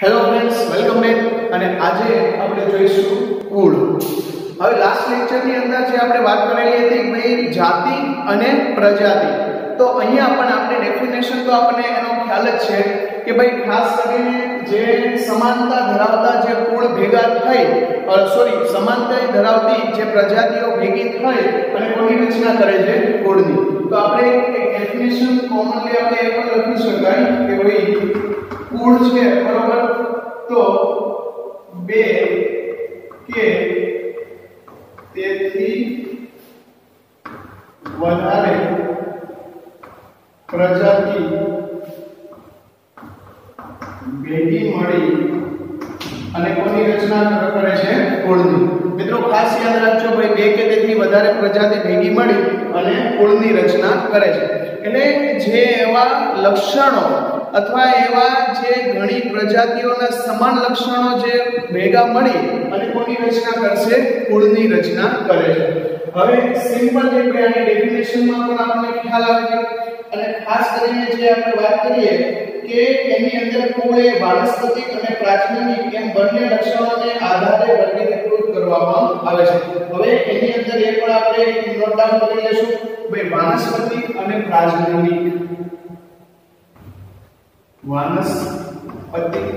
Hello friends, welcome back. અને આજે આપણે જોઈશું કુળ. હવે લાસ્ટ લેક્ચર ની અંદર જે આપણે વાત કરેલી હતી કે ભાઈ જાતિ અને પ્રજાતિ, તો અહીંયા પણ આપણે ડેફિનેશન તો આપણને એનો ખ્યાલ જ છે કે ભાઈ ખાસ કરીને જે સમાનતા ધરાવતા જે કુળ ભેગા થઈ સમાનતા ધરાવતી જે પ્રજાતિઓ ભેગી થઈ અને કોની રચના કરે છે? કુળની. તો આપણે એક ડેફિનેશન કોમનલી આપણે એ પણ લખી શકાય કે ભાઈ કુળ છે, બરોબર, તો બે કે તેથી વધારે પ્રજાતિ ભેગી મળી અને કોની રચના કરે છે? કુળની. મિત્રો ખાસ યાદ રાખજો ભાઈ, બે કે તેથી વધારે પ્રજાતિ ભેગી મળી અને કુળની રચના કરે છે. એટલે જે એવા લક્ષણો અથવા એવા જે ઘણી પ્રજાતિઓના સમાન લક્ષણો જે ભેગા મળી અને કોની રચના કરશે? કુળની રચના કરે છે. હવે સિમ્પલ જે આની ડેફિનેશનમાં પણ આપણને ખ્યાલ આવે છે. અને ખાસ કરીને જે આપણે વાત કરીએ કે એની અંદર કુળ એ વાનસ્પતિક અને પ્રાચીનિક એમ બંને લક્ષણોને આધારે વર્ગીકૃત કરવામાં આવે છે. હવે એની અંદર એ પણ આપણે નોટ ડાઉન કરી લેશું ભાઈ, વાનસ્પતિક અને પ્રાચીનિક. વાનસ્પતિક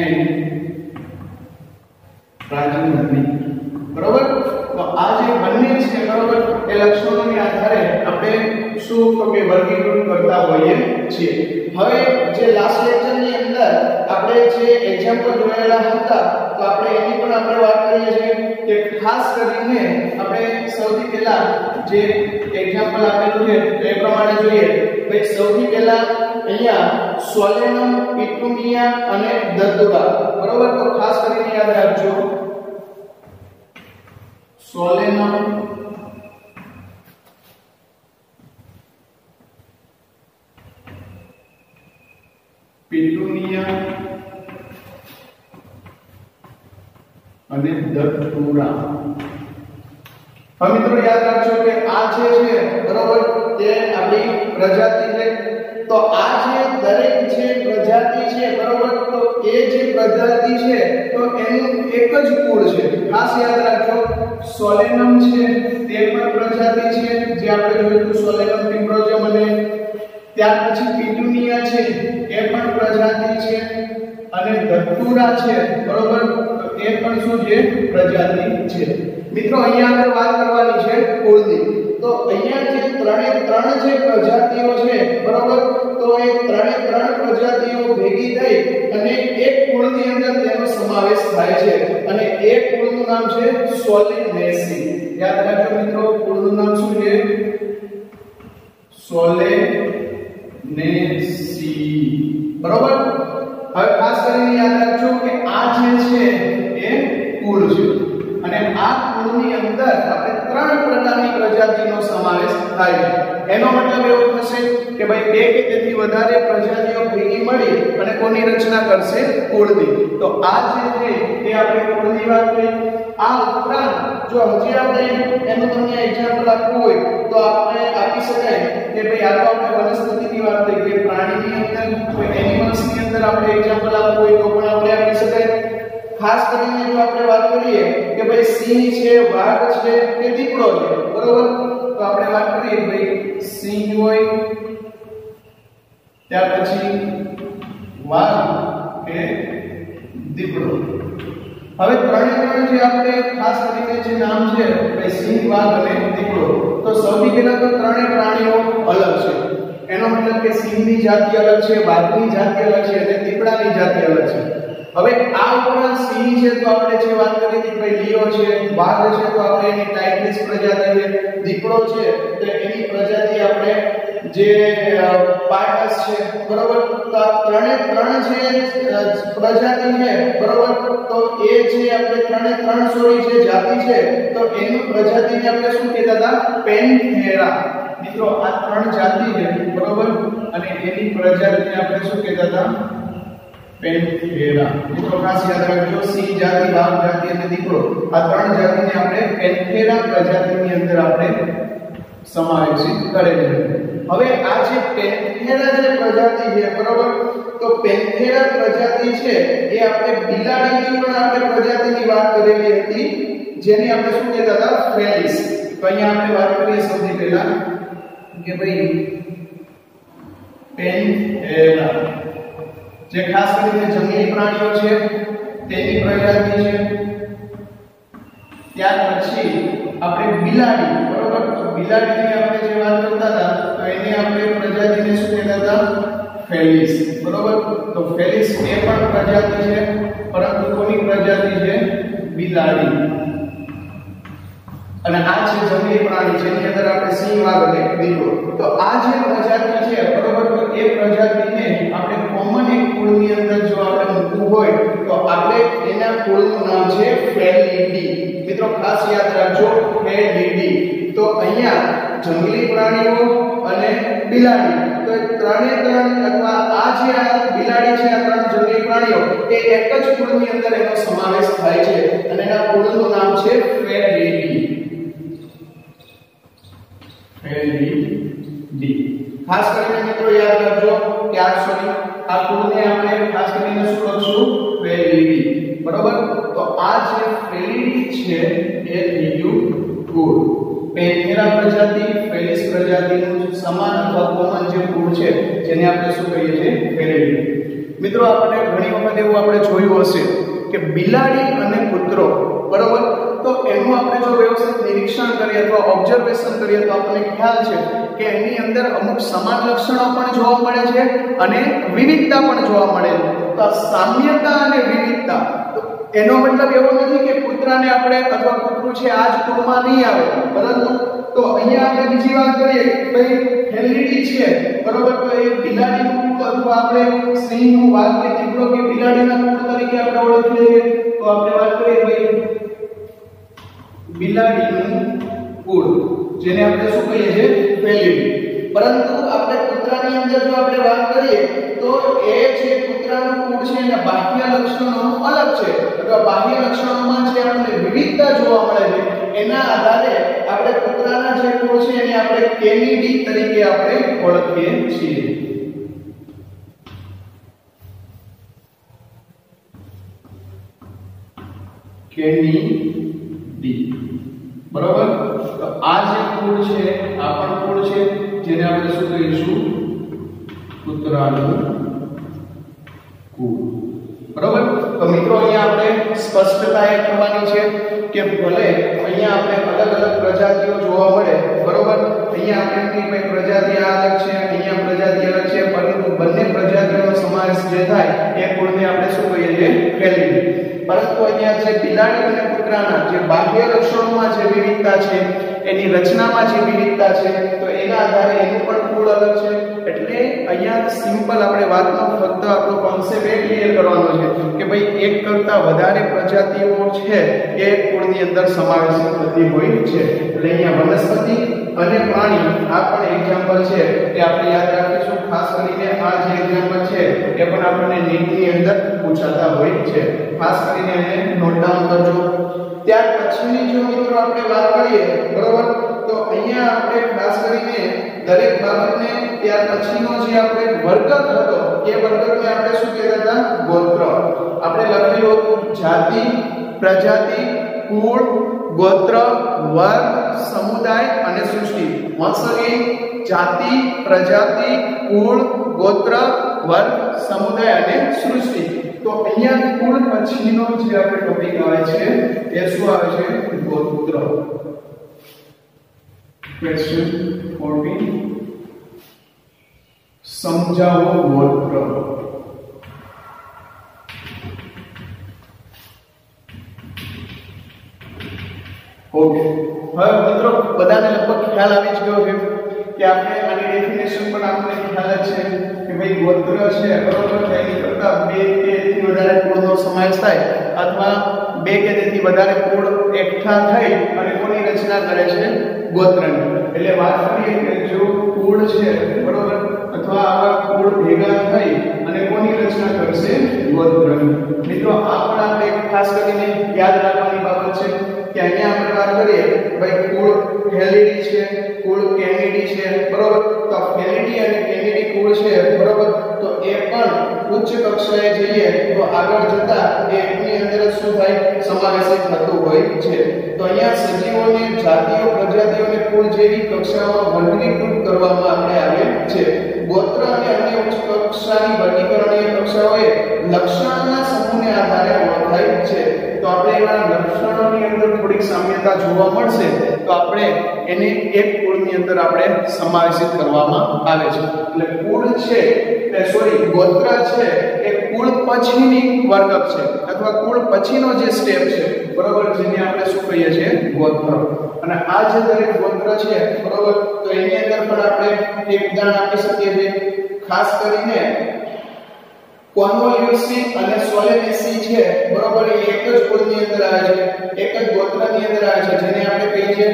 એન્ડ પ્રાચીનિક, બરોબર. તો આ જે બંને છે, બરોબર, એ લક્ષણોને આધારે આપણે શું તો કે વર્ગીકૃત કરતા હોઈએ છીએ. હવે જે લાસ્ટ લેક્ચરની અંદર આપણે જે એક્ઝામ્પલ જોયેલા હતા, તો આપણે એની પણ આપણે વાત કરીએ છીએ કે ખાસ કરીને આપણે સૌથી પહેલા જે એક્ઝામ્પલ આપેલું છે એ પ્રમાણે જોઈએ. ભાઈ સૌથી પહેલા અહીંયા સોલેનમ, પિટુનિયા અને દતુરા, બરોબર. તો ખાસ કરીને યાદ રાખજો સોલેનમ, પિટુનિયા અને દતુરા. હવે મિત્રો યાદ રાખજો કે આ જે છે, બરોબર, તે આપણી પ્રજાતિ છે. તો આ જે દરેક જે પ્રજાતિ છે, બરોબર, તો એ જે પ્રજાતિ છે તો એનું એક જ કુળ છે. ખાસ યાદ રાખજો સોલેનમ છે તે પણ પ્રજાતિ છે, જે આપણે જોયું સોલેનમ પિમ્બ્રોજમ, અને ત્યાર પછી પિટુનિયા છે એ પણ પ્રજાતિ છે, અને દતુરા છે, બરોબર, તો એ પણ શું છે? પ્રજાતિ છે. મિત્રો અહીંયા આપણે વાત કરવાની છે કુળની. તો અહીંયા જે ત્રણે ત્રણ જે પ્રજાતિઓ છે, બરોબર, તો એ ત્રણે ત્રણ પ્રજાતિઓ ભેગી થઈ અને એક કુળની અંદર તેનો સમાવેશ થાય છે, અને એ કુળનું નામ છે સોલેનેસી. યાદ રાખજો મિત્રો, કુળનું નામ શું છે? સોલેનેસી, બરોબર. હવે ખાસ કરીને યાદ રાખજો કે આ જે છે એ કુળ છે, અને આ કુળની અંદર આપણે ત્રણ પ્રકારની પ્રજાતિનો સમાવેશ થાય છે. એનો મતલબ એવો થશે કે ભાઈ બે કે તેથી વધારે પ્રજાતિઓ ભેગી મળી અને કોની રચના કરશે? કુળની. તો આ જે છે એ આપણે કુળની વાત કરી. આ ઉપરાંત જો હજી આપણે એનું તમને એક્ઝામ્પલ આપવું હોય તો આપણે આપી શકાય કે ભાઈ આ તો આપણે વનસ્પતિની વાત કરી, કે પ્રાણીની અંદર કોઈ એનિમલ્સની અંદર આપણે એક્ઝામ્પલ આપવું હોય તો પણ આપણે આપી શકાય. ખાસ કરીને જો આપણે વાત કરીએ કે ભાઈ સિંહ છે, વાઘ છે કે દીપડો છે, બરોબર, તો આપણે વાત કરીએ ભાઈ સિંહ હોય, ત્યાર પછી વાઘ કે દીપડો. હવે ત્રણે ત્રણ જે આપણે ખાસ કરીને જે નામ છે ભાઈ સિંહ, વાઘ અને દીપડો, તો સૌથી પહેલા તો ત્રણે પ્રાણીઓ અલગ છે. એનો મતલબ કે સિંહની જાતિ અલગ છે, વાઘની જાતિ અલગ છે અને દીપડાની જાતિ અલગ છે. હવે આ ઉપરાંત સિંહ છે તો આપણે જે વાત કરી હતી ભાઈ લિયો છે, વાઘ છે તો આપણે એની ટાઇગ્રીસ પ્રજાતિ છે, દીપડો છે તો એની પ્રજાતિ આપણે જે પાર્ટસ છે, બરોબર. તો આ ત્રણે ત્રણ જે પ્રજાતિ છે, બરોબર, તો એ જે આપણે ત્રણે ત્રણ સોરી જે જાતિ છે તો એની પ્રજાતિને આપણે શું કહેતા હતા? પેન્થેરા. મિત્રો આ ત્રણ જાતિ છે, બરોબર, અને એની પ્રજાતિને આપણે શું કહેતા હતા? પેન્થેરા. મિત્રો ખાસ યાદ રાખજો, સિંહ જાતિ, વાઘ જાતિ અને દીપડો, આ ત્રણ જાતિને આપણે પેન્થેરા પ્રજાતિની અંદર આપણે સમાવેશિત કરેલી. હવે આ જે પેન્થેરા જે પ્રજાતિ છે, બરોબર, તો પેન્થેરા પ્રજાતિ છે એ આપણે બિલાડીની પણ આપણે પ્રજાતિની વાત કરેલી હતી, જેને આપણે શું કહેતા હતા? ફેલિસ. તો અહીંયા આપણે વાત કરીએ સૌથી પહેલા કે ભાઈ પેન્થેરા જે ખાસ કરીને જંગલી પ્રાણીઓ છે તેની પ્રજાતિ છે. ત્યાર પછી આપણે બિલાડી, બરોબર? તો બિલાડીની આપણે જે વાત કરતા હતા તો એની આપણે પ્રજાતિને શું કહેતા હતા? ફેલિસ, બરોબર? તો ફેલિસ એ પણ પ્રજાતિ છે, પરંતુ કોની પ્રજાતિ છે? બિલાડી. અને આ છે જંગલી પ્રાણી જેની અંદર આપણે સિંહ, વાઘ અને દીપડો. તો આ જે પ્રજાતિ છે, બરોબર, તો એ પ્રજાતિને આપણે કોમન એક કુળની અંદર જો આપણે મૂકવું હોય તો આપણે એના કુળનું નામ છે ફેલિડી. મિત્રો ખાસ યાદ રાખજો, ફેલિડી. તો અહીંયા જંગલી પ્રાણીઓ અને બિલાડી, તો ત્રણ અથવા આ જે બિલાડી છે, આ ત્રણ જંગલી પ્રાણીઓ એ એક જ કુળની અંદર એનો સમાવેશ થાય છે અને એના કુળનું નામ છે ફેલિડી. ફેલિડી. ખાસ કરીને મિત્રો યાદ રાખજો કે આ કુળને આપણે ખાસ કરીને શું લખશું? ફેલિડી, બરોબર? તો આ જે ફેલિડી છે એ થયું કુળ. પેન્થેરા પ્રજાતિ, ફેલિસ પ્રજાતિનું સમાન અથવા કોમન જે કુળ છે જેને આપણે શું કહીએ છીએ? ફેલિડી. મિત્રો આપણે ઘણી વખત એવું આપણે જોયું હશે કે બિલાડી અને કૂતરો, બરોબર, તો એનું આપણે જો વ્યવસ્થિત નિરીક્ષણ કરીએ અથવા ઓબ્ઝર્વેશન કરીએ તો આપણને ખ્યાલ છે કે એની અંદર અમુક સમાન લક્ષણો પણ જોવા મળે છે અને વિવિધતા પણ જોવા મળે છે. તો આ સામ્યતા અને વિવિધતા, એનો મતલબ એવો નથી કે કૂતરાને આપણે અથવા કૂતરું છે આ જ કુળમાં નહીં આવે, પરંતુ તો અહીંયા આપણે બીજી વાત કરીએ કે ભાઈ ફેલિડી છે, બરોબર, તો એ બિલાડીનું કુળ અથવા આપણે સિંહનું, વાઘ કે દીપડો કે બિલાડીના કુળ તરીકે આપણે ઓળખીએ છીએ. તો આપણે વાત કરીએ ભાઈ બિલાડીનું કુળ, જેને આપણે શું કહીએ છીએ? ફેલિડી. પરંતુ આપણે કૂતરાની અંદર જો આપણે વાત કરીએ તો એ જે કૂતરાનું કુળ છે એના બાહ્ય લક્ષણો અલગ છે અથવા બાહ્ય લક્ષણોમાં જે આપણને વિવિધતા જોવા મળે છે એના આધારે આપણે કૂતરાના જે કુળ છે એને આપણે કેનિડી તરીકે આપણે ઓળખીએ છીએ. કેનિડી, બરોબર? તો આ જે કુળ છે આ પણ કુળ છે જેને આપણે શું કહીશું? કૂતરાનું કુળ, બરોબર? તો મિત્રો અહીંયા આપણે સ્પષ્ટતા એ કરવાની છે કે ભલે અહીંયા આપણે અલગ અલગ પ્રજાતિઓ જોવા મળે, બરોબર, અહીંયા આપણે કઈ પ્રજાતિ આ અલગ છે, અહીંયા પ્રજાતિ અલગ છે, પરંતુ બંને પ્રજાતિઓનો સમાવેશ જે થાય એ કુળને આપણે શું કહીએ છીએ? ફેલિડી. પરંતુ અહીંયા જે બિલાડી અને કૂતરાના જે બાહ્ય લક્ષણોમાં જે વિવિધતા છે, એની રચનામાં જે વિવિધતા છે, તો એના આધારે એનું પણ કુળ અલગ છે. એટલે અહીંયા સિમ્પલ આપણે વાતનો ફક્ત આપણો કોન્સેપ્ટ એ ક્લિયર કરવાનો છે કે ભાઈ એક કરતા વધારે પ્રજાતિઓ છે એ કુળની અંદર સમાવેશ થતી હોય છે. એટલે અહીંયા વનસ્પતિ અને પ્રાણી આ પણ એક્ઝામ્પલ છે કે આપણે યાદ રાખીશું. ખાસ કરીને આ જે એક્ઝામ્પલ છે એ પણ આપણને નીટની અંદર પૂછાતા હોય છે, ખાસ કરીને એને નોટ ડાઉન કરજો. ત્યાર પછીની જો મિત્રો આપણે વાત કરીએ, બરોબર, તો અહીંયા આપણે ખાસ કરીને દરેક બાબતને ત્યાર પછીનો જે આપણે વર્ગ હતો એ વર્ગને આપણે શું કહેતા હતા? ગોત્ર. આપણે લખેલું જાતિ, પ્રજાતિ, કુળ, ગોત્ર, વર્ગ, સમુદાય અને સૃષ્ટિ. once again જાતિ, પ્રજાતિ, કુળ, ગોત્ર, વર્ગ, સમુદાય અને સૃષ્ટિ. તો અહીંયા કુળ પછીનો જે આપણે ટોપિક આવે છે એ શું આવે છે? ગોત્ર. ક્વેશ્ચન 14 સમજાવો ગોત્ર. ઓકે, હવે મિત્રો બધાને લગભગ ખ્યાલ આવી જ ગયો છે કે આપણે આની ડેફિનેશન પણ આપણને ખ્યાલ જ છે કે ભાઈ ગોત્ર છે, બરોબર, એની કરતા બે કે તેથી વધારે કુળનો સમાવેશ થાય અથવા બે કે તેથી વધારે કુળ એકઠા થઈ અને કોની રચના કરે છે? ગોત્રની. એટલે વાત કરીએ કે જો કુળ છે, બરોબર, અથવા આવા કુળ ભેગા થઈ અને કોની રચના કરશે? ગોત્રની. મિત્રો આ પણ આપણે ખાસ કરીને યાદ રાખવાની બાબત છે કે અહીંયા આપણે વાત કરીએ ભાઈ કુળ ફેલિડી છે, કુળ કેનિડી છે, બરોબર, તો ફેલિડી અને કેનિડી કુળ છે, બરોબર, તો એ પણ સમાવેશિત થતું હોય છે. તો અહીંયા સજીવોને જાતિઓ પ્રજાતિઓને કુળ જેવી કક્ષાઓમાં વર્ગીકૃત કરવામાં આવે છે. ગોત્ર અને અન્ય ઉચ્ચ કક્ષાની વર્ગીકરણીય કક્ષાઓએ લક્ષણોના સમૂહને આધારે ઓળખાય છે. તો આપણે એના લક્ષણોની અંદર થોડીક સામ્યતા જોવા મળશે તો આપણે એને એક કુળની અંદર આપણે સમાવેશિત કરવામાં આવે છે. એટલે કુળ છે ગોત્ર છે એ કુળ પછીની વર્ગ છે અથવા કુળ પછીનો જે સ્ટેપ છે બરોબર, જેને આપણે શું કહીએ છીએ ગોત્ર. અને આ જે દરેક ગોત્ર છે બરોબર, તો એની અંદર પણ આપણે એક ઉદાહરણ આપી શકીએ છીએ. ખાસ કરીને કોન્વોલ્યુસી અને સોલેનેસી છે બરોબર, એ એક જ કુળની અંદર આવે છે, એક જ ગોત્રની અંદર આવે છે, જેને આપણે કહીએ છીએ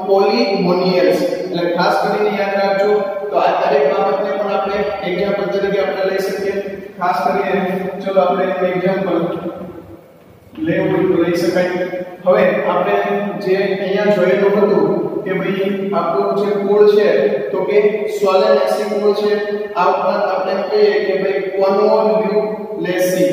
પોલીમોનિયલ્સ. એટલે ખાસ કરીને યાદ રાખજો. તો આ દરેક બાબતને પણ આપણે એક્ઝામ્પલ તરીકે આપણે લઈ શકીએ. ખાસ કરીને ચલો આપણે એક્ઝામ્પલ લેવું તો લઈ શકાય. હવે આપણે જે અહીંયા જોયેલું હતું કે ભાઈ આપણું જે કુળ છે તો કે સોલેનેસી કુળ છે. આ ઉપરાંત આપણે કહીએ કે ભાઈ કોન્વોલ્યુલેસી,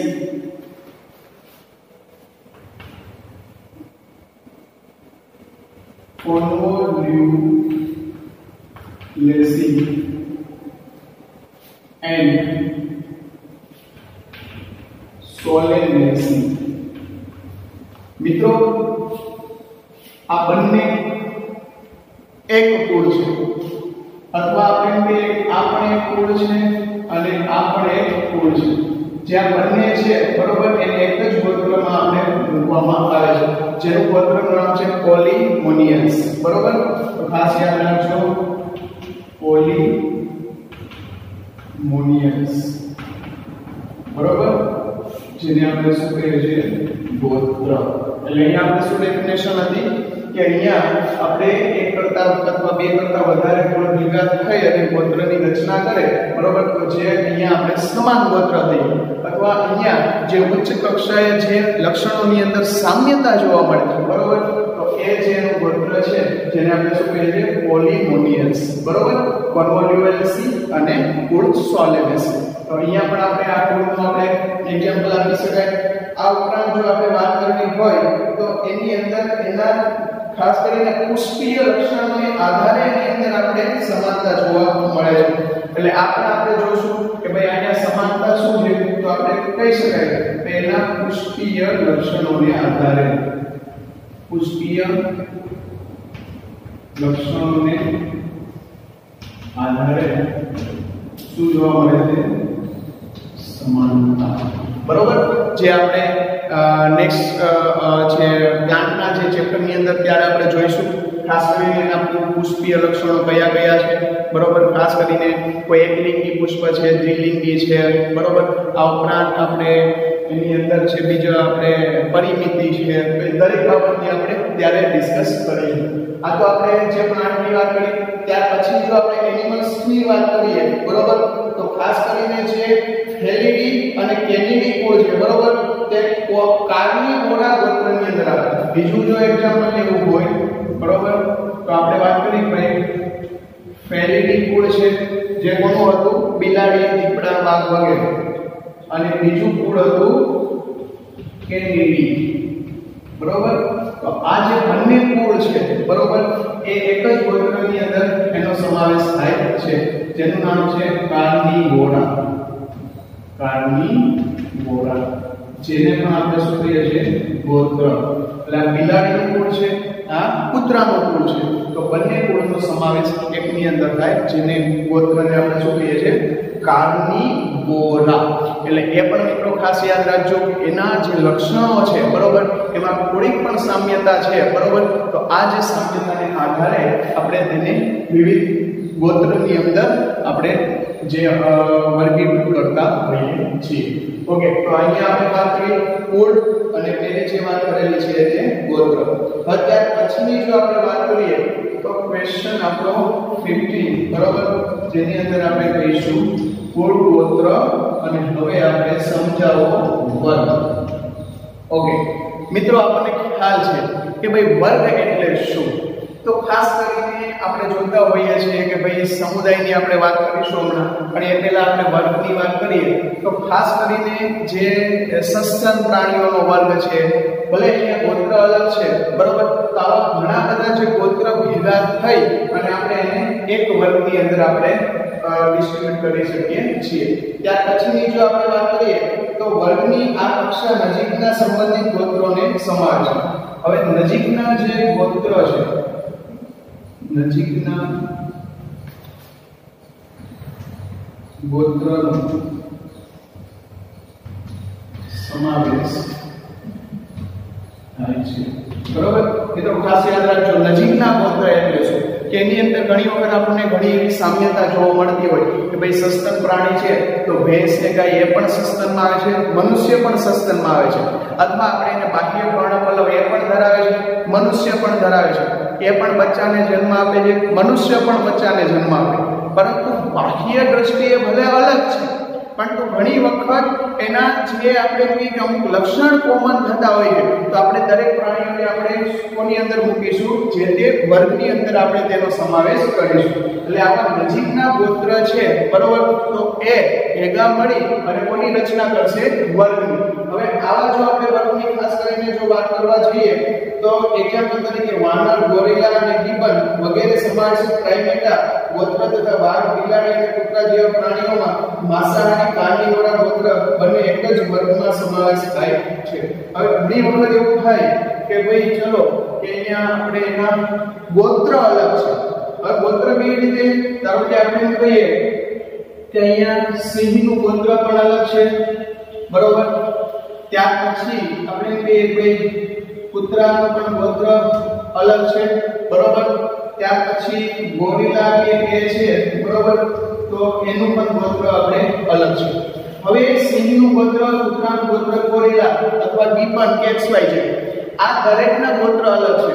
and સોલેનેસી. મિત્રો આ બંને એક કુળ છે અથવા આપણે આપણે કુળ છે અને આપણે કુળ છે. જે આ બંને છે બરોબર, એને એક જ ગોત્રમાં આપણે મૂકવામાં આવે છે, જેનું ગોત્રનું નામ છે પોલીમોનિયલ્સ. બરોબર, તો ખાસ યાદ રાખજો પોલીમોનિયલ્સ. બરોબર, જેને આપણે શું કહીએ છીએ ગોત્ર. એટલે અહીંયા આપણે શું ડેફિનેશન હતી કે અહીંયા આપણે એક કરતા અથવા બે કરતા વધારે કુળ ભેગા થઈ અને ગોત્રની રચના કરે બરોબર, તો જે અહીંયા આપણે સમાન ગોત્ર થઈ અથવા અહીંયા જે ઉચ્ચ કક્ષાએ જે લક્ષણોની અંદર સામ્યતા જોવા મળે છે બરોબર, તો એ જે ગોત્ર છે જેને આપણે શું કહીએ છીએ પોલીમોનિયલ્સ. બરોબર, કોન્વોલ્યુલેસી અને કુળ સોલેનેસી. તો અહીંયા પણ આપણે આ કુળનું આપણે એક્ઝામ્પલ આપી શકાય. આ ઉપરાંત જો આપણે વાત કરવી હોય તો એની અંદર એના ખાસ કરીને પુષ્પીય લક્ષણોને આધારે એની અંદર આપણે સમાનતા જોવા મળે છે. એટલે આપણે જોશું કે ભાઈ અહીંયા સમાનતા શું છે, તો આપણે કહી શકાય કે એના પુષ્પીય લક્ષણોને આધારે શું જોવા મળે છે સમાનતા. બરોબર, જે આપણે નેક્સ્ટ છે પ્લાન્ટના જે ચેપ્ટરની અંદર ત્યારે આપણે જોઈશું ખાસ કરીને એના પુષ્પીય લક્ષણો કયા કયા છે. બરોબર, ખાસ કરીને કોઈ એકલિંગી પુષ્પ છે, દ્વિલિંગી છે. બરોબર, આ ઉપરાંત આપણે એની અંદર છે બીજો આપણે પરિમિતિ છે, દરેક બાબતની આપણે ત્યારે ડિસ્કસ કરીએ. આ તો આપણે જે પ્લાન્ટની વાત કરી ત્યાર પછી જો આપણે એનિમલ્સની વાત કરીએ બરોબર, તો ખાસ કરીને જે ફેલિડી અને કેનિડી કુળ છે બરોબર, તે કાર્નિવોરા ગોત્રની અંદર આવે. બીજું જો એક્ઝામ્પલ લેવું હોય બરોબર, તો આપણે વાત કરી ભાઈ ફેલિડી કુળ છે જે કોનું હતું, બિલાડી, દીપડા, વાઘ વગેરે. અને બીજું કુળ હતું કેનિડી. બરોબર, તો આ જે બંને કુળ છે બરોબર, એ એક જ ગોત્રની અંદર એનો સમાવેશ થાય છે, જેનું નામ છે કાર્નિવોરા. જેને પણ આપણે શું કહીએ છીએ ગોત્ર. એટલે બિલાડીનું કુળ છે, આ કૂતરાનું કુળ છે. તો બંને કુળનો સમાવેશ એકની અંદર થાય, જેને ગોત્રને આપણે શું કહીએ છીએ કાર્નિવોરા. એટલે એ પણ મિત્રો ખાસ યાદ રાખજો, એના જે લક્ષણો છે બરોબર, એમાં થોડીક પણ સામ્યતા છે બરોબર. તો આ જે સામ્યતાને આધારે આપણે તેને વિવિધ ગોત્રની અંદર આપણે જે વર્ગીકૃત કરતા હોઈએ છીએ. ઓકે, તો અહીંયા આપણે વાત કરી કુળ અને પહેલી જે વાત કરેલી છે તે ગોત્ર. ત્યાર પછીની જો આપણે વાત કરીએ તો ક્વેશ્ચન આપણો 15 બરોબર, જેની અંદર આપણે કહીશું કુળ, ગોત્ર અને હવે આપણે સમજાવો વર્ગ. ઓકે મિત્રો, આપણને ખ્યાલ છે કે ભાઈ વર્ગ એટલે શું. તો તો ખાસ કરીને આપણે જોતા હોઈએ છીએ કે ભાઈ સમુદાયની આપણે વાત કરીશું હમણાં, પણ એ પહેલા આપણે વર્ગની વાત કરીએ તો ખાસ કરીને જે સસ્તન પ્રાણીઓનો વર્ગ છે, ભલે અહીંયા ગોત્ર અલગ છે, બરોબર, તો આવા ઘણા બધા જે ગોત્ર ભેગા થઈ અને આપણે એને એક વર્ગની અંદર આપણે ડિસ્ટ્રીબ્યુટ કરી શકીએ છીએ. ત્યાર પછીની જો આપણે વાત કરીએ તો વર્ગની આ કક્ષા નજીકના સંબંધિત ગોત્રોને સમાવે છે. હવે નજીકના જે ગોત્ર છે, નજીકના ગોત્રનો સમાવેશ થાય છે, બરોબર. મિત્રો ખાસ યાદ રાખજો, નજીકના ગોત્ર એટલે શું કે એની અંદર ઘણી વખત આપણને ઘણી એવી સામ્યતા જોવા મળતી હોય કે ભાઈ સસ્તન પ્રાણી છે તો ભેંસ ને ગાય એ પણ સસ્તનમાં આવે છે, મનુષ્ય પણ સસ્તનમાં આવે છે, અથવા આપણે એને બાહ્ય કર્ણપલ્લવ એ પણ ધરાવે છે, મનુષ્ય પણ ધરાવે છે, એ પણ બચ્ચાને જન્મ આપે છે, મનુષ્ય પણ બચ્ચાને જન્મ આપે, પરંતુ બાહ્ય દ્રષ્ટિએ ભલે અલગ છે, પરંતુ ઘણી વખત એના જે આપણે કોઈ અમુક લક્ષણ કોમન થતા હોય છે, તો આપણે દરેક પ્રાણીઓને આપણે કોની અંદર મૂકીશું, જે તે વર્ગની અંદર આપણે તેનો સમાવેશ કરીશું. એટલે આવા નજીકના ગોત્ર છે, બરોબર, તો એ ભેગા મળી અને કોની રચના કરશે, વર્ગની. હવે આવા જો આપણે વર્ગની ખાસ કરીને જો વાત કરવા જઈએ તો એક્ઝામ્પલ તરીકે વાનર, ગોરિલા અને ગિબન વગેરે સમાવેશિત પ્રાઇમેટા ગોત્ર તથા વાઘ, બિલાડી અને કૂતરા જેવા પ્રાણીઓમાં માંસાહારી કાર્નિવોરા ગોત્ર બંને એક જ વર્ગમાં સમાવેશ થાય છે. હવે ઘણી વખત એવું થાય કે ભાઈ ચલો કે અહીંયા આપણે એના ગોત્ર અલગ છે. હવે ગોત્ર કેવી રીતે, ધારો કે આપણે એમ કહીએ કે અહીંયા સિંહનું ગોત્ર પણ અલગ છે, બરોબર. ત્યાર પછી આપણે એમ કહીએ કે કૂતરાનું પણ ગોત્ર અલગ છે, બરોબર. ત્યાર પછી ગોરિલા કે છે, બરોબર, તો એનું પણ ગોત્ર આપણે અલગ છે. હવે સિંહનું ગોત્ર, કૂતરાનું ગોત્ર, ગોરિલા અથવા ગિબન કે XY છે, આ દરેકના ગોત્ર અલગ છે.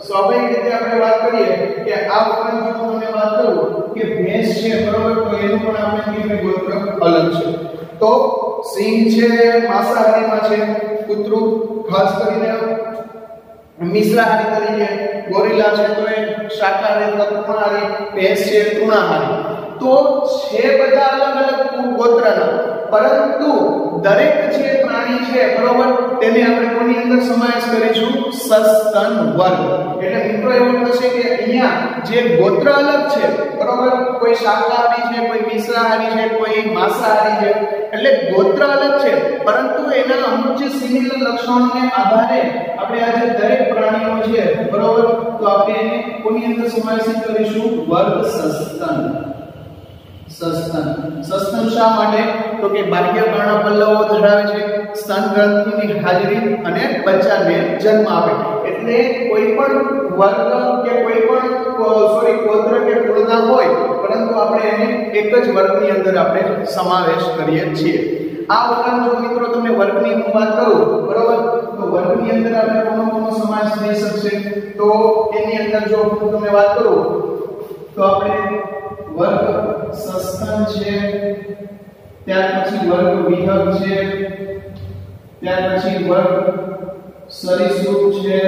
સ્વાભાવિક રીતે આપણે વાત કરીએ કે આ ઉપરાંત જો હું તમને વાત કરું કે ભેંસ છે, બરોબર, તો એનું પણ આપણે ગોત્ર અલગ છે. તો સિંહ છે માંસાહારીમાં છે, કૂતરું ખાસ કરીને મિશ્રાહારી તરીકે, ગોરિલા છે તો એ શાકાહારી અથવા તૃણાહારી, ભેંસ છે તૃણાહારી. તો છે બધા અલગ અલગ ગોત્રના, પરંતુ દરેક જે પ્રાણી છે, બરોબર, તેને આપણે કોની અંદર સમાવેશ કરીશું, સસ્તન વર્ગ. એટલે મિત્રો એવું થશે કે અહીંયા જે ગોત્ર અલગ છે, બરોબર, કોઈ શાકાહારી છે, કોઈ મિશ્રાહારી છે, કોઈ માંસાહારી છે, એટલે ગોત્ર અલગ છે, પરંતુ એના અમુક જે સિમિલર લક્ષણોને આધારે આપણે આ જે દરેક પ્રાણીઓ છે, બરોબર, તો આપણે એને કોની અંદર સમાવેશ કરીશું, વર્ગ સસ્તન. સસ્તન શા માટે, તો કે બાહ્ય કર્ણપલ્લવો ધરાવે છે, સ્તન ગ્રંથિની હાજરી અને બચ્ચાને જન્મ આપે. એટલે કોઈ પણ વર્ગ કે કોઈ પણ ગોત્ર કે કુળના હોય, પરંતુ આપણે એને એક જ વર્ગની અંદર આપણે સમાવેશ કરીએ છીએ. આ ઉપરાંત જો મિત્રો તમને વર્ગની હું વાત કરું, બરોબર, તો વર્ગની અંદર આપણે કોનો સમાવેશ થઈ શકશે, તો એની અંદર જો હું તમને વાત કરું તો આપણે વર્ગ સસ્તન છે, ત્યાર પછી વર્ગ વિહંગ છે, ત્યાર પછી વર્ગ સરીસૃપ છે,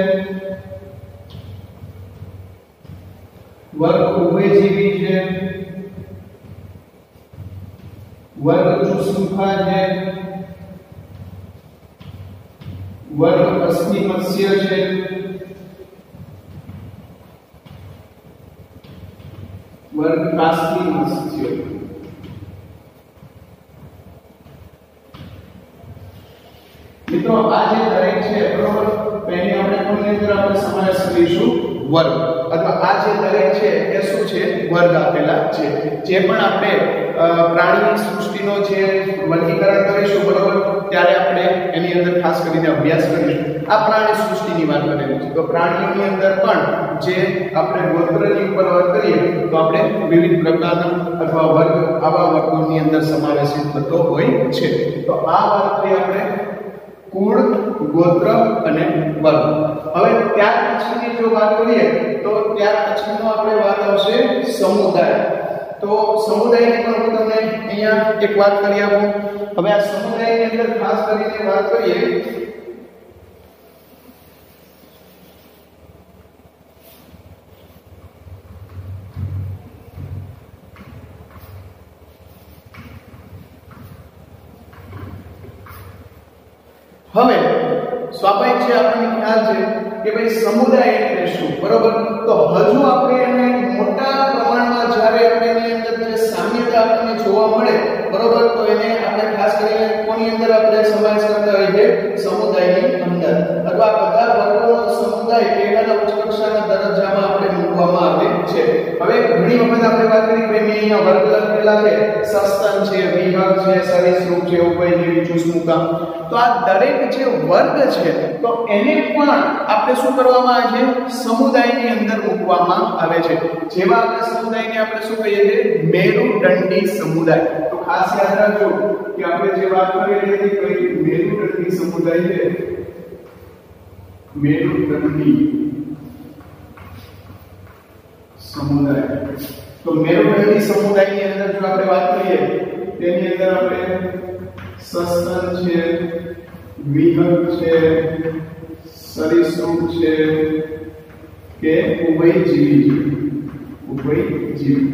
વર્ગ ઉભયજીવી છે, વર્ગ ચુસુખા છે, વર્ગ અસ્થિમત્સ્ય છે, વર્ગ કાસ્તિમત્સ્ય. મિત્રો આ જે દરેક છે, બરોબર, પહેલી આપણે કોની અંદર આપણે સમાવેશ કરીશું, વર્ગ, અથવા આ જે દરેક છે એ શું છે, વર્ગ આપેલા છે. જે પણ આપણે પ્રાણી સૃષ્ટિનો જે વર્ગીકરણ કરીશું, બરોબર, ત્યારે આપણે એની અંદર ખાસ કરીને અભ્યાસ કરીશું. આ પ્રાણી સૃષ્ટિની વાત કરેલી છે, તો પ્રાણીઓની અંદર પણ જે આપણે ગોત્રની ઉપર વાત કરીએ તો આપણે વિવિધ પ્રકારના અથવા વર્ગ, આવા વર્ગોની અંદર સમાવેશિત થતો હોય છે. તો આ વાત થઈ આપણે કુળ, ગોત્ર અને વર્ગ. હવે ત્યાર પછીની જો વાત કરીએ તો ત્યાર પછીનો આપણે વાત આવશે સમુદાય. તો સમુદાયની પણ હું તમને અહીંયા એક વાત કરી આપું. હવે આ સમુદાયની અંદર ખાસ કરીને વાત કરીએ હવે સ્વાભાવિક છે આપણને ખ્યાલ છે કે ભાઈ સમુદાય એટલે શું, બરોબર? તો હજુ આપણે એને મોટા પ્રમાણમાં જ્યારે આપણે એની અંદર જે સામ્યતા આપણને જોવા મળે, બરોબર, તો એને આપણે ખાસ કરીને કોની અંદર આપણે સમાવેશ કરતા હોઈએ છીએ? સમુદાયની અંદર, અથવા બધા વર્ગોનો સમુદાય એના ઉચ્ચ કક્ષાના દરજ્જામાં આપણે મૂકવામાં આવે છે. હવે ઘણી વખત આપણે વાત કરી કે મેં અહીંયા વર્ગ લખેલા છે, સસ્તન છે, વિહંગ છે, સરીસૃપ છે, ઉભયજીવી, ચુસમુખા. તો આ દરેક જે વર્ગ છે તો એને પણ આપણે શું કરવામાં આવે છે? સમુદાયની અંદર મૂકવામાં આવે છે. જેવા આપણે સમુદાયને આપણે શું કહીએ છીએ? મેરુદંડી સમુદાય. તો ખાસ યાદ રાખજો કે આપણે જે વાત કરી હતી કે મેરુદંડી સમુદાય છે, મેરુદંડી સમુદાય. તો મેરુદંડી સમુદાયની અંદર જો આપણે વાત કરીએ તેની અંદર આપણે સસ્તન છે, વિહંગ છે, સરીસૃપ છે કે ઉભયજીવી છે, ઉભયજીવી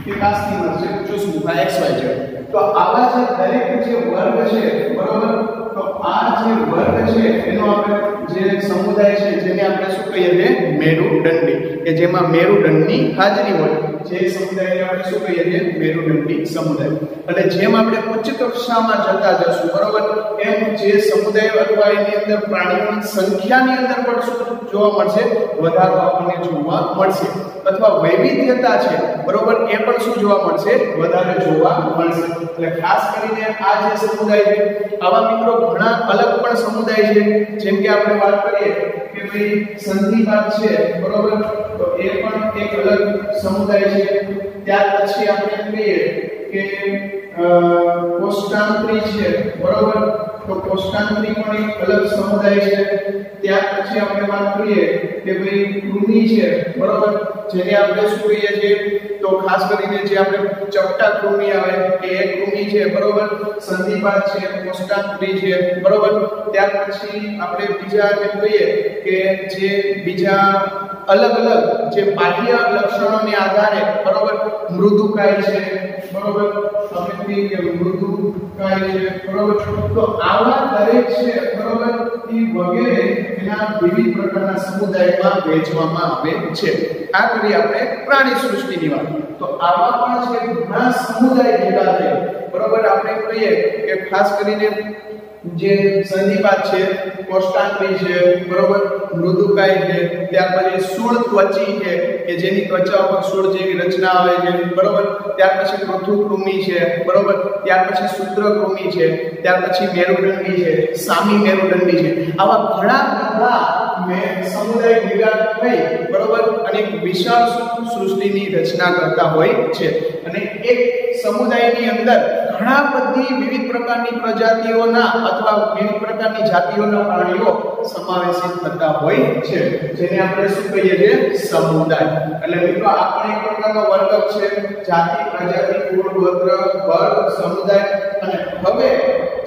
કે કાસ્તીમર છે, ચુસમુખા, XY છે. તો આવા જે દરેક જે વર્ગ છે, બરોબર, તો આ જે વર્ગ છે એનો આપણે જે સમુદાય છે જેને આપણે શું કહીએ છીએ? મેરુદંડી, કે જેમાં મેરુદંડની હાજરી હોય, જે સમુદાયને આપણે શું કહીએ છીએ? મેરુદંડી સમુદાય. એટલે જેમ આપણે ઉચ્ચ કક્ષામાં જતા જશું, બરોબર, એમ જે સમુદાય અથવા એની અંદર પ્રાણીઓની સંખ્યાની અંદર પણ શું જોવા મળશે? વધારો આપણને જોવા મળશે. અથવા વૈવિધ્યતા છે, બરોબર, એ પણ શું જોવા મળશે? વધારે જોવા મળશે. એટલે ખાસ કરીને આ જે સમુદાય છે, આવા મિત્રો ઘણા અલગ પણ સમુદાય છે. જેમ કે આપણે વાત કરીએ કે ભાઈ સંધિપાત છે, બરોબર, તો એ પણ એક અલગ સમુદાય છે. ત્યાર પછી આપણે કહીએ કે કોષ્ટાંત્રી છે, બરોબર, તો કોષ્ટાંત્રી પણ એક અલગ સમુદાય છે. ત્યાર પછી આપણે વાત કરીએ કે ભાઈ કૃમિ છે, બરોબર, જેને આપણે શું કહીએ છીએ? તો ખાસ કરીને જે આપણે ચપટા કૃમિ આવે કે એક કૃમિ છે, બરોબર, સંધિપાત છે, કોષ્ટાંત્રી છે, બરોબર. ત્યાર પછી આપણે બીજા જે કહીએ કે જે બીજા અલગ અલગ જે બાહ્ય લક્ષણોને આધારે, બરોબર, મૃદુકાય છે, બરોબર, આપણે કહીએ કે મૃદુકાય છે, બરોબર. તો આવા દરેક છે, બરોબર, એ વગેરે એના વિવિધ પ્રકારના સમુદાયમાં વહેંચવામાં આવે છે. આ કરી આપણે પ્રાણી સૃષ્ટિની વાત. તો આવા પણ છે ઘણા સમુદાય ભેગા થાય, બરોબર. આપણે કહીએ કે ખાસ કરીને જે સંધિપાત છે, કોષ્ટાંત્રી છે, બરોબર, મૃદુકાય છે, ત્યાર પછી સૂળ ત્વચી છે કે જેની ત્વચા ઉપર સૂળ જેવી રચના આવે છે, બરોબર. ત્યાર પછી પૃથુકૃમિ છે, બરોબર. ત્યાર પછી સૂત્રકૃમિ છે, ત્યાર પછી મેરુદંડી છે, સામી મેરુદંડી છે. આવા ઘણા બધા સમુદાય ભેગા થઈ, બરોબર, અને એક વિશાળ સૃષ્ટિની રચના કરતા હોય છે. અને એક સમુદાયની અંદર ઘણા બધી વિવિધ પ્રકારની પ્રજાતિઓના અથવા વિવિધ પ્રકારની જાતિઓના પ્રાણીઓ સમાવેશિત થતા હોય છે, જેને આપણે શું કહીએ છીએ? સમુદાય. એટલે મિત્રો આ પણ એક પ્રકારનો વર્ગ છે. જાતિ, પ્રજાતિ, કુળ, ગોત્ર, વર્ગ, સમુદાય. અને હવે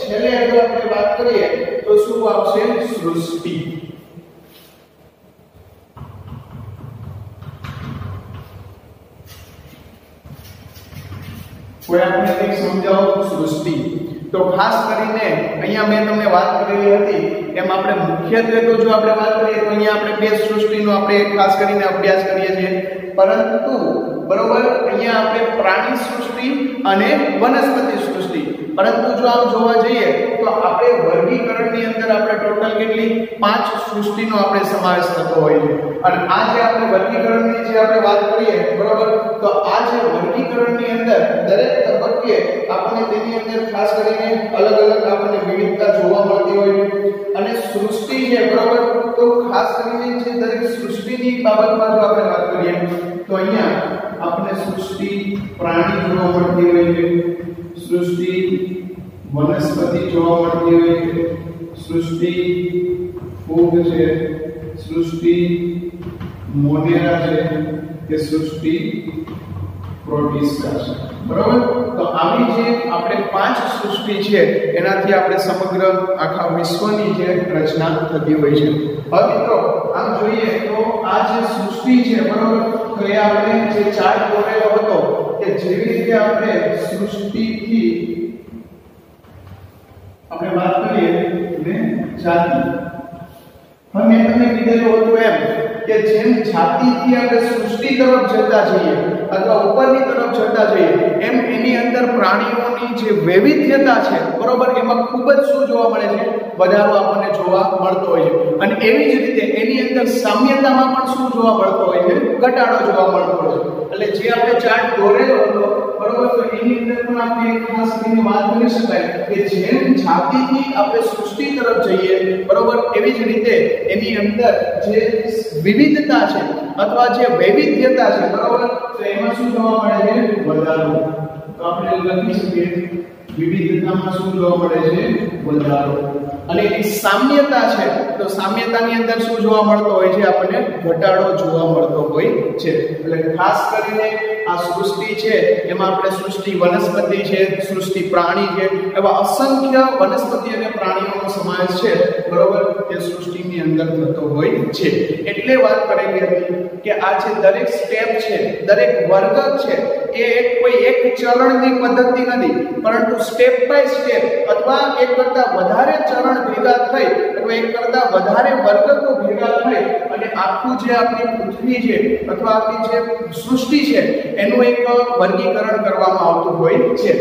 છેલ્લે જો આપણે વાત કરીએ તો શું આવશે? સૃષ્ટિ. કોઈ આપણે કંઈક સમજાવો સૃષ્ટિ. તો ખાસ કરીને અહીંયા મેં તમને વાત કરેલી હતી એમ આપણે મુખ્યત્વે તો જો આપણે વાત કરીએ તો અહીંયા આપણે બે સૃષ્ટિનો આપણે ખાસ કરીને અભ્યાસ કરીએ છીએ. પરંતુ બરોબર અહીંયા આપણે પ્રાણી સૃષ્ટિ અને વનસ્પતિ સૃષ્ટિ. પરંતુ જો આમ જોવા જઈએ તો આપણે વર્ગીકરણની અંદર આપણે ટોટલ કેટલી 5 સૃષ્ટિનો આપણે સમાવેશ થતો હોય છે. અને આ જે આપણે વર્ગીકરણની જે આપણે વાત કરીએ, બરોબર, તો આ જે વર્ગીકરણની અંદર દરેક તબક્કે આપણે તેની અંદર ખાસ કરીને અલગ અલગ આપણને વિવિધતા જોવા મળતી હોય છે. અને સૃષ્ટિ છે, બરોબર, તો ખાસ કરીને જે દરેક સૃષ્ટિની બાબતમાં જો આપણે વાત કરીએ તો અહીંયા આપણે સૃષ્ટિ પ્રાણી જોવા મળતી હોય છે, સૃષ્ટિ વનસ્પતિ જોવા મળતી હોય છે, સૃષ્ટિ ફૂગ છે, સૃષ્ટિ મોનેરા છે કે સૃષ્ટિ પ્રોટિસ્ટા છે, બરોબર. તો આવી જે આપણે 5 સૃષ્ટિ છે એનાથી આપણે સમગ્ર આખા વિશ્વની જે રચના થતી હોય છે. હવે મિત્રો આમ જોઈએ તો આ જે સૃષ્ટિ છે, બરોબર, તો એ આપણે જે ચાર્ટ દોરેલો હતો કે જેવી રીતે આપણે સૃષ્ટિથી આપણે વાત કરીએ ને જાતિ. હવે મેં તમને કીધેલું હતું એમ કે જેમ જાતિથી આપણે સૃષ્ટિ તરફ જતા જઈએ અથવા ઉપરની તરફ જતા જઈએ એમ એની અંદર પ્રાણીઓની જે વૈવિધ્યતા છે બરોબર એમાં ખૂબ જ શું જોવા મળે છે, વધારો આપણને જોવા મળતો હોય છે. અને એવી જ રીતે એની અંદર સામ્યતામાં પણ શું જોવા મળતો હોય છે, ઘટાડો જોવા મળતો હોય છે. એટલે જે આપણે ચાર્ટ દોરેલો હતો બરોબર, તો એની અંદર પણ આપણે એક ખાસ કરીને વાત કરી શકાય કે જેમ જાતિથી આપણે સૃષ્ટિ તરફ જઈએ બરોબર, એવી જ રીતે એની અંદર જે વિવિધતા છે અથવા જે વૈવિધ્યતા છે બરોબર, તો એમાં શું જોવા મળે છે, વધારો. તો આપણે લખી શકીએ વિવિધતામાં શું જોવા મળે છે, વધારો. અને એ સામ્યતા છે તો સામ્યતાની અંદર શું જોવા મળતો હોય છે, આપણને ઘટાડો જોવા મળતો હોય છે. એટલે ખાસ કરીને આ સૃષ્ટિ છે એમાં આપણે સૃષ્ટિ વનસ્પતિ છે, સૃષ્ટિ પ્રાણી છે, એવા અસંખ્ય વનસ્પતિ અને પ્રાણીઓનો સમાવેશ છે બરોબર, એ સૃષ્ટિની અંદર થતો હોય છે. એટલે વાત કરેલી હતી કે આ જે દરેક સ્ટેપ છે, દરેક વર્ગ છે એ કોઈ એક ચરણની પદ્ધતિ નથી, પરંતુ સ્ટેપ બાય સ્ટેપ અથવા એક કરતા વધારે ચરણ ભેગા થઈ અથવા એક કરતા વધારે વર્ગો ભેગા થઈ અને આખું જે આપણી પૃથ્વી છે અથવા આપણી જે સૃષ્ટિ છે એનું એક વર્ગીકરણ કરવામાં આવતું હોય છે.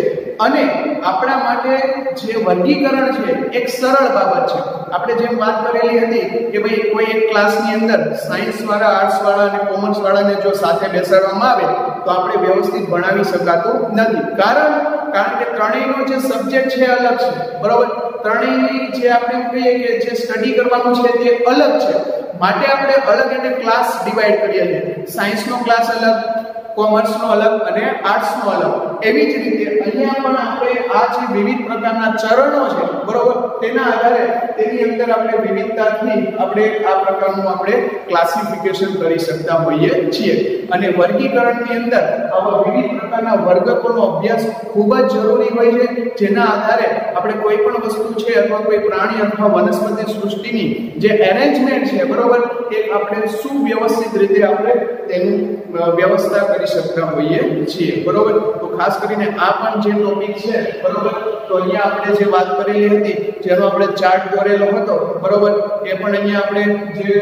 અને આપણા માટે જે વર્ગીકરણ છે એક સરળ બાબત છે. આપણે જેમ વાત કરેલી હતી કે ભાઈ કોઈ એક ક્લાસની અંદર સાયન્સ વાળા, આર્ટ્સ વાળા અને કોમર્સ વાળાને જો સાથે બેસાડવામાં આવે તો આપણે વ્યવસ્થિત ભણાવી શકાતું નથી. કારણ કે ત્રણેયનો જે સબ્જેક્ટ છે અલગ છે બરોબર, ત્રણેયની જે આપણે કહીએ કે જે સ્ટડી કરવાનું છે તે અલગ છે. માટે આપણે અલગ એટલે ક્લાસ ડિવાઈડ કરીએ છીએ. સાયન્સનો ક્લાસ અલગ, કોમર્સનો અલગ અને આર્ટ્સનો અલગ. એવી જ રીતે અહીંયા પણ આપણે આ જે વિવિધ પ્રકારના ચરણો છે બરોબર, તેના આધારે તેની અંદર આપણે વિવિધતાથી આપણે આ પ્રકારનું આપણે ક્લાસિફિકેશન કરી શકતા હોઈએ છીએ. અને વર્ગીકરણની અંદર આવા વિવિધ પ્રકારના વર્ગકોનો અભ્યાસ ખૂબ જ જરૂરી હોય છે, જેના આધારે આપણે કોઈ પણ વસ્તુ છે અથવા કોઈ પ્રાણી અથવા વનસ્પતિ સૃષ્ટિની જે એરેન્જમેન્ટ છે બરોબર, એ આપણે સુવ્યવસ્થિત રીતે આપણે તેનું વ્યવસ્થા કરી શકતા હોઈએ છીએ બરોબર. તો ખાસ કરીને આ પણ જે ટોપિક છે બરોબર, તો અહીંયા આપણે જે વાત કરેલી હતી જેનો આપણે ચાર્ટ દોરેલો હતો બરોબર, એ પણ અહીંયા આપણે જે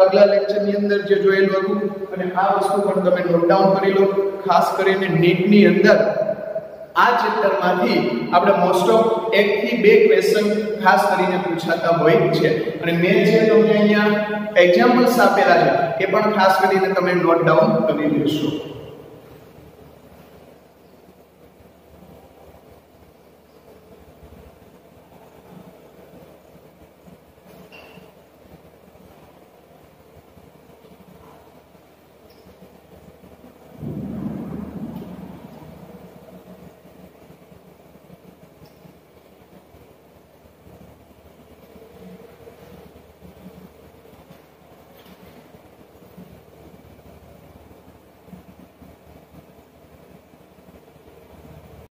આગલા લેક્ચરની અંદર જે જોયેલું હતું અને આ વસ્તુ પણ તમે નોટ ડાઉન કરી લો. ખાસ કરીને નીટની અંદર આ ચેપ્ટરમાંથી આપણે મોસ્ટ ઓફ 1 થી 2 ક્વેશ્ચન ખાસ કરીને પૂછાતા હોય છે. અને મેં જે તમને અહીંયા એક્ઝામ્પલ્સ આપેલા છે એ પણ ખાસ કરીને તમે નોટ ડાઉન કરી લેશો.